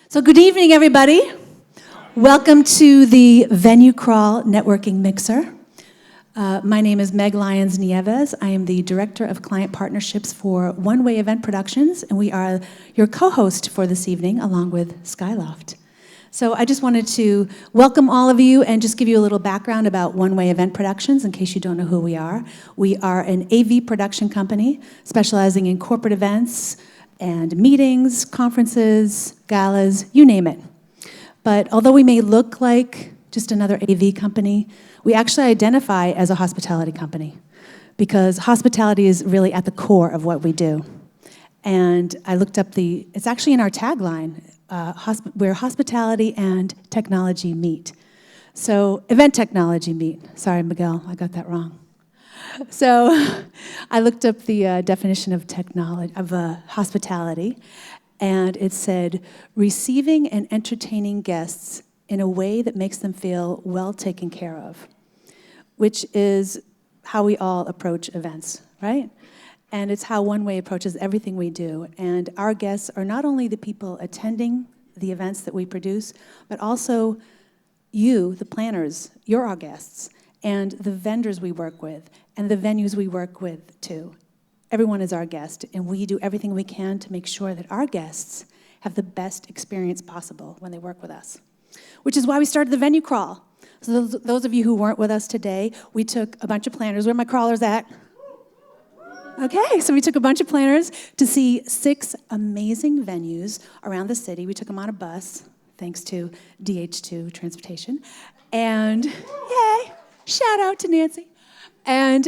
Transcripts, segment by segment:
So good evening, everybody. Welcome to the Venue Crawl Networking Mixer. My name is Meg Lyons-Nieves. I am the Director of Client Partnerships for One Way Event Productions, and we are your co-host for this evening, along with Skyloft. So I just wanted to welcome all of you and just give you a little background about One Way Event Productions, in case you don't know who we are. We are an AV production company specializing in corporate events and meetings, conferences, galas, you name it. But although we may look like just another AV company, we actually identify as a hospitality company because hospitality is really at the core of what we do. And I looked up it's actually in our tagline, where hospitality and technology meet. So event technology meet. Sorry, Miguel, I got that wrong. So I looked up the definition of hospitality, and it said, receiving and entertaining guests in a way that makes them feel well taken care of, which is how we all approach events, right? And it's how One Way approaches everything we do. And our guests are not only the people attending the events that we produce, but also you, the planners, you're our guests, and the vendors we work with, and the venues we work with, too. Everyone is our guest, and we do everything we can to make sure that our guests have the best experience possible when they work with us, which is why we started the Venue Crawl. So those of you who weren't with us today, we took a bunch of planners. Where are my crawlers at? Okay, so we took a bunch of planners to see 6 amazing venues around the city. We took them on a bus, thanks to DH2 Transportation. And yay, shout out to Nancy. And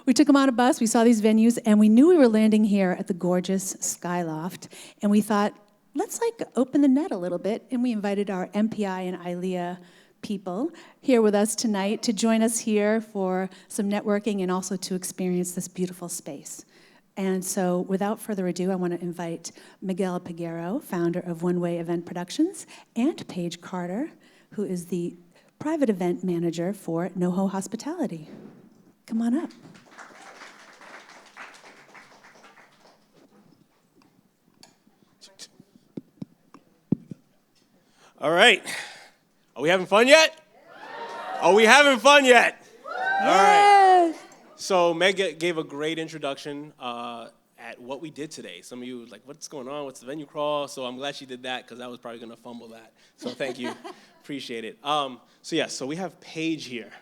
we took them on a bus, we saw these venues, and we knew we were landing here at the gorgeous Skyloft. And we thought, let's open the net a little bit. And we invited our MPI and ILEA people here with us tonight to join us here for some networking and also to experience this beautiful space. And so without further ado, I want to invite Miguel Peguero, founder of One Way Event Productions, and Paige Carter, who is the private event manager for NoHo Hospitality. Come on up. All right. Are we having fun yet? Are we having fun yet? All right. So Meg gave a great introduction at what we did today. Some of you were like, what's going on? What's the Venue Crawl? So I'm glad she did that because I was probably going to fumble that. So thank you. Appreciate it. So we have Paige here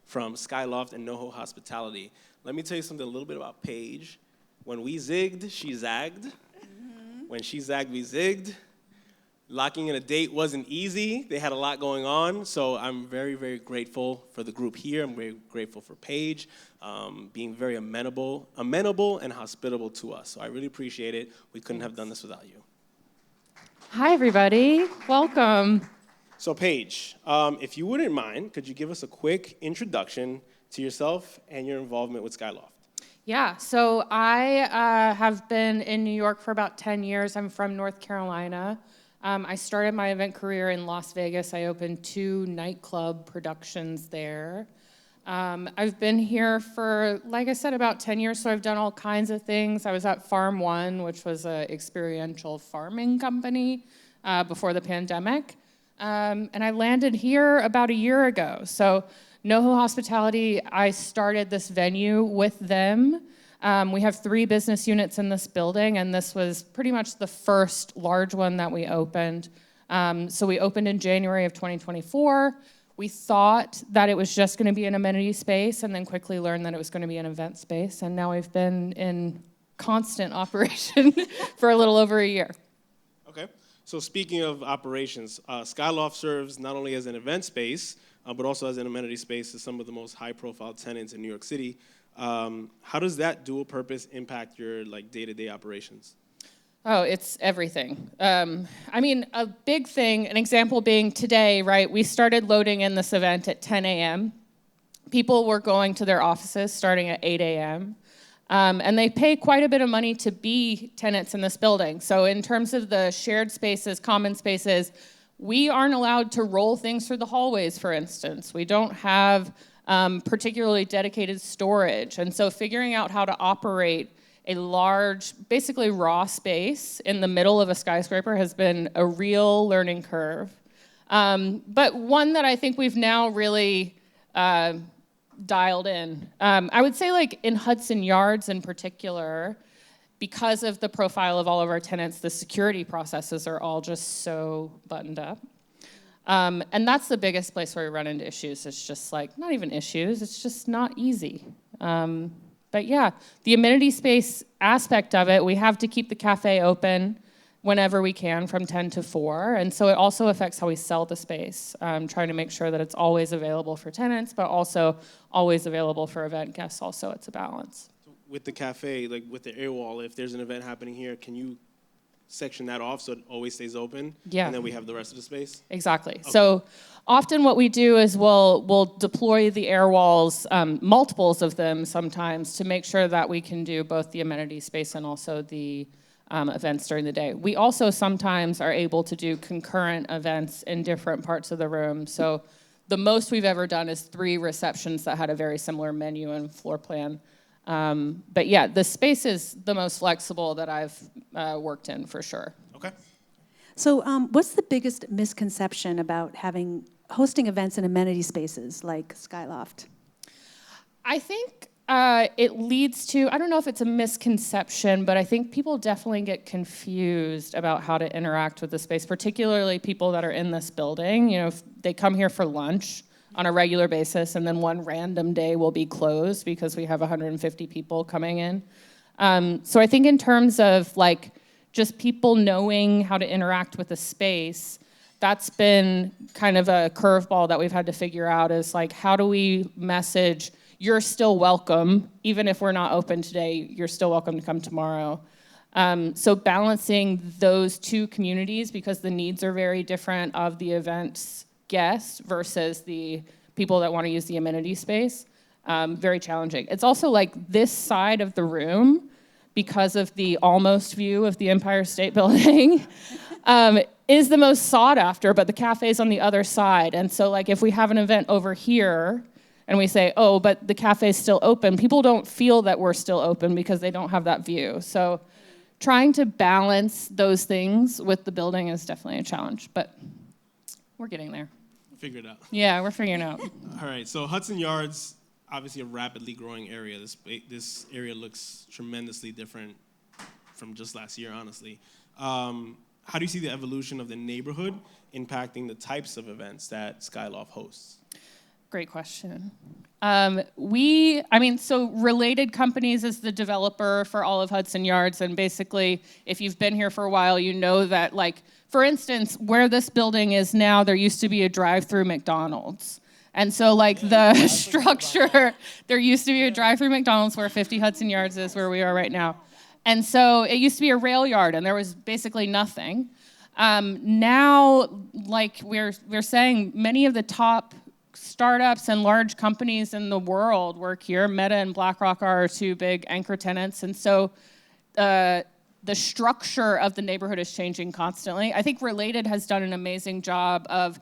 from Skyloft and NoHo Hospitality. Let me tell you something a little bit about Paige. When we zigged, she zagged. Mm-hmm. When she zagged, we zigged. Locking in a date wasn't easy. They had a lot going on, so I'm very, very grateful for the group here. I'm very grateful for Paige being very amenable and hospitable to us. So I really appreciate it. We couldn't have done this without you. Hi, everybody. Welcome. So Paige, if you wouldn't mind, could you give us a quick introduction to yourself and your involvement with Skyloft? Yeah, so I have been in New York for about 10 years. I'm from North Carolina. I started my event career in Las Vegas. I opened 2 nightclub productions there. I've been here for, like I said, about 10 years, so I've done all kinds of things. I was at Farm One, which was an experiential farming company before the pandemic. And I landed here about a year ago. So NoHo Hospitality, I started this venue with them. We have 3 business units in this building, and this was pretty much the first large one that we opened. So we opened in January of 2024. We thought that it was just going to be an amenity space, and then quickly learned that it was going to be an event space, and now we've been in constant operation for a little over a year. Okay. So speaking of operations, Skyloft serves not only as an event space, but also as an amenity space to some of the most high-profile tenants in New York City. How does that dual purpose impact your day-to-day operations? Oh, it's everything. A big thing, an example being today, right? We started loading in this event at 10 a.m. People were going to their offices starting at 8 a.m. And they pay quite a bit of money to be tenants in this building. So in terms of the shared spaces, common spaces, we aren't allowed to roll things through the hallways, for instance. We don't have particularly dedicated storage. And so figuring out how to operate a large, basically raw space in the middle of a skyscraper has been a real learning curve. But one that I think we've now really dialed in. I would say like in Hudson Yards in particular, because of the profile of all of our tenants, the security processes are all just so buttoned up. And that's the biggest place where we run into issues. It's just like, not even issues, it's just not easy. But yeah, the amenity space aspect of it, we have to keep the cafe open whenever we can from 10 to 4. And so it also affects how we sell the space, trying to make sure that it's always available for tenants, but also always available for event guests also. It's a balance. With the cafe, like with the air wall, if there's an event happening here, can you section that off so it always stays open? Yeah. And then we have the rest of the space? Exactly. Okay. So often what we do is we'll deploy the air walls, multiples of them sometimes, to make sure that we can do both the amenity space and also the events during the day. We also sometimes are able to do concurrent events in different parts of the room. So the most we've ever done is 3 receptions that had a very similar menu and floor plan. But yeah, the space is the most flexible that I've worked in for sure. Okay. So what's the biggest misconception about hosting events in amenity spaces like Skyloft? I think it leads to, I don't know if it's a misconception, but I think people definitely get confused about how to interact with the space, particularly people that are in this building. You know, if they come here for lunch on a regular basis, and then one random day will be closed because we have 150 people coming in. So I think in terms of like just people knowing how to interact with the space, that's been kind of a curveball that we've had to figure out is like, how do we message, you're still welcome, even if we're not open today, you're still welcome to come tomorrow. So balancing those two communities, because the needs are very different of the events guests versus the people that want to use the amenity space, very challenging. It's also like this side of the room, because of the almost view of the Empire State Building, is the most sought after, but the cafe's on the other side. And so like if we have an event over here and we say, oh, but the cafe's still open, people don't feel that we're still open because they don't have that view. So trying to balance those things with the building is definitely a challenge, but we're getting there. Figure it out. Yeah, we're figuring it out. All right, so Hudson Yards, obviously a rapidly growing area. This area looks tremendously different from just last year, honestly. How do you see the evolution of the neighborhood impacting the types of events that Skyloft hosts? Great question. So Related Companies is the developer for all of Hudson Yards, and basically, if you've been here for a while, you know that, like, for instance, where this building is now, there used to be a drive-through McDonald's. And so, like, the structure, there used to be a drive-through McDonald's where 50 Hudson Yards is, where we are right now. And so it used to be a rail yard, and there was basically nothing. Now, like we're saying, many of the top startups and large companies in the world work here. Meta and BlackRock are our 2 big anchor tenants. And so the structure of the neighborhood is changing constantly. I think Related has done an amazing job of,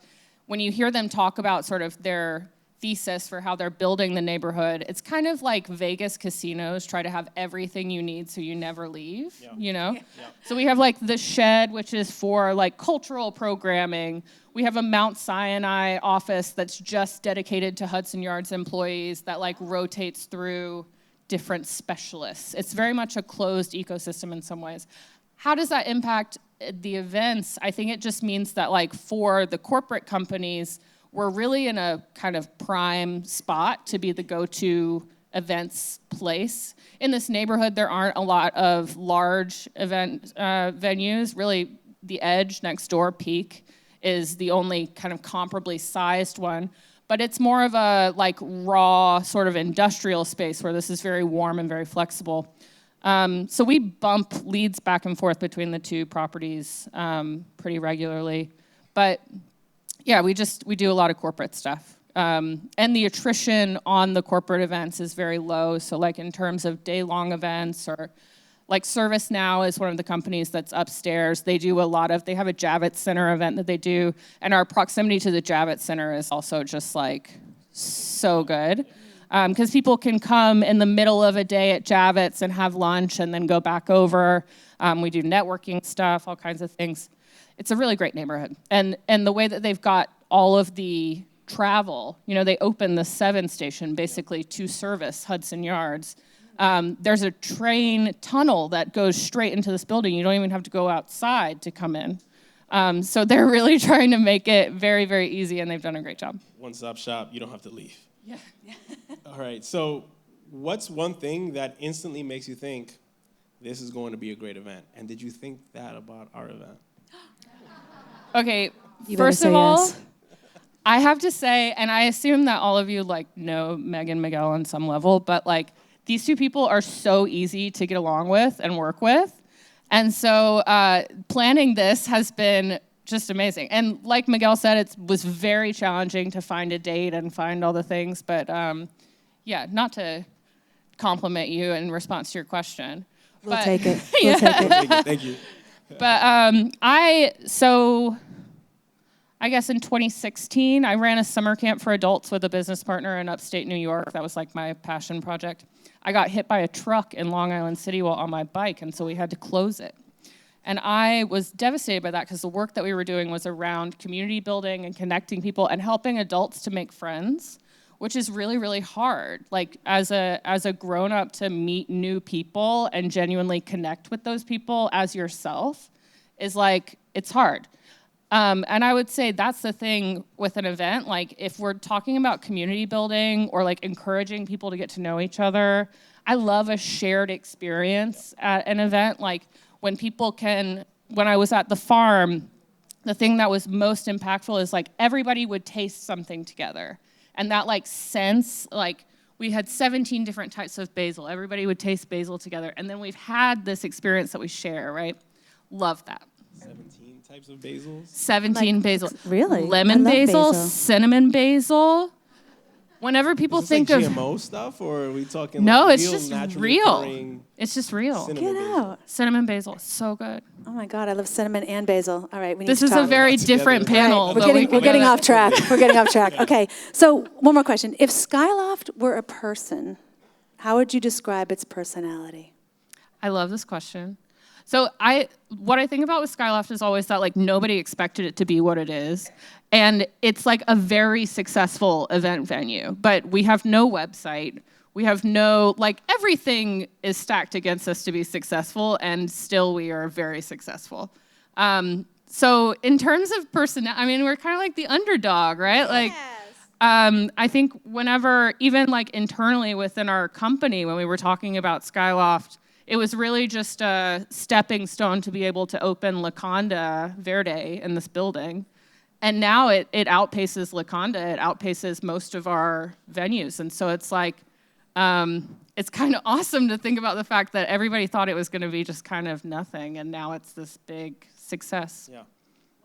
when you hear them talk about sort of their thesis for how they're building the neighborhood, it's kind of like Vegas casinos try to have everything you need so you never leave, you know? Yeah. So we have like the Shed, which is for like cultural programming. We have a Mount Sinai office that's just dedicated to Hudson Yards employees that like rotates through different specialists. It's very much a closed ecosystem in some ways. How does that impact the events? I think it just means that like for the corporate companies, we're really in a kind of prime spot to be the go-to events place. In this neighborhood, there aren't a lot of large event venues. Really, the Edge next door, Peak, is the only kind of comparably sized one. But it's more of a like raw sort of industrial space where this is very warm and very flexible. So we bump leads back and forth between the 2 properties pretty regularly. But yeah, we do a lot of corporate stuff. And the attrition on the corporate events is very low. So like in terms of day-long events, or like ServiceNow is one of the companies that's upstairs. They have a Javits Center event that they do. And our proximity to the Javits Center is also just like so good. Because people can come in the middle of a day at Javits and have lunch and then go back over. We do networking stuff, all kinds of things. It's a really great neighborhood. And the way that they've got all of the travel, they opened the 7 station basically to service Hudson Yards. There's a train tunnel that goes straight into this building. You don't even have to go outside to come in. So they're really trying to make it very, very easy, and they've done a great job. One-stop shop, you don't have to leave. Yeah. All right, so what's one thing that instantly makes you think this is going to be a great event? And did you think that about our event? Okay, You first better of say all, yes. I have to say, and I assume that all of you know Meg and Miguel on some level, but these two people are so easy to get along with and work with. And so planning this has been just amazing. And like Miguel said, it was very challenging to find a date and find all the things. But not to compliment you in response to your question. We'll but, take it. Yeah. We'll take it. Thank you. But I guess in 2016, I ran a summer camp for adults with a business partner in upstate New York. That was my passion project. I got hit by a truck in Long Island City while on my bike, and so we had to close it. And I was devastated by that because the work that we were doing was around community building and connecting people and helping adults to make friends, which is really, really hard. As a grown-up to meet new people and genuinely connect with those people as yourself is it's hard. And I would say that's the thing with an event. If we're talking about community building or encouraging people to get to know each other, I love a shared experience at an event. When I was at the farm, the thing that was most impactful is everybody would taste something together. And that sense, we had 17 different types of basil. Everybody would taste basil together. And then we've had this experience that we share, right? Love that. 17 types of basils? 17 basil. Really? Lemon I love basil, basil. cinnamon basil. Whenever people Is this think of GMO stuff, or are we talking no, it's real just naturally real. occurring It's just real. cinnamon Get basil? out. Cinnamon basil, so good. Oh my God, I love cinnamon and basil. All right, we need This to is talk. a very Together. different Right. panel. We're but getting, we can we're getting do off that. track. We're getting off track. Okay, so one more question. If Skyloft were a person, how would you describe its personality? I love this question. So what I think about with Skyloft is always that nobody expected it to be what it is. And it's a very successful event venue, but we have no website. We have no, everything is stacked against us to be successful, and still we are very successful. So in terms of personality, we're kind of the underdog, right? I think whenever, even internally within our company, when we were talking about Skyloft, it was really just a stepping stone to be able to open La Conda Verde in this building. And now it outpaces La Conda, it outpaces most of our venues. And so it's it's kind of awesome to think about the fact that everybody thought it was going to be just kind of nothing, and now it's this big success. Yeah.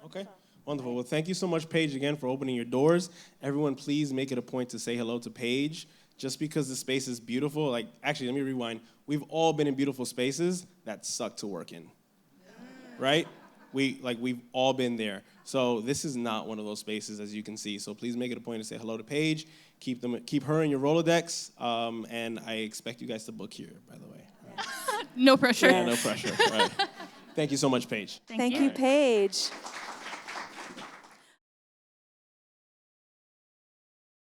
Okay. Wonderful. Well, thank you so much, Paige, again, for opening your doors. Everyone, please make it a point to say hello to Paige. Just because the space is beautiful, actually, let me rewind. We've all been in beautiful spaces that suck to work in, right? We've all been there. So this is not one of those spaces, as you can see. So please make it a point to say hello to Paige. Keep her in your Rolodex, and I expect you guys to book here, by the way. Right. No pressure. Yeah, no pressure. Right. Thank you so much, Paige. Thank you, Paige.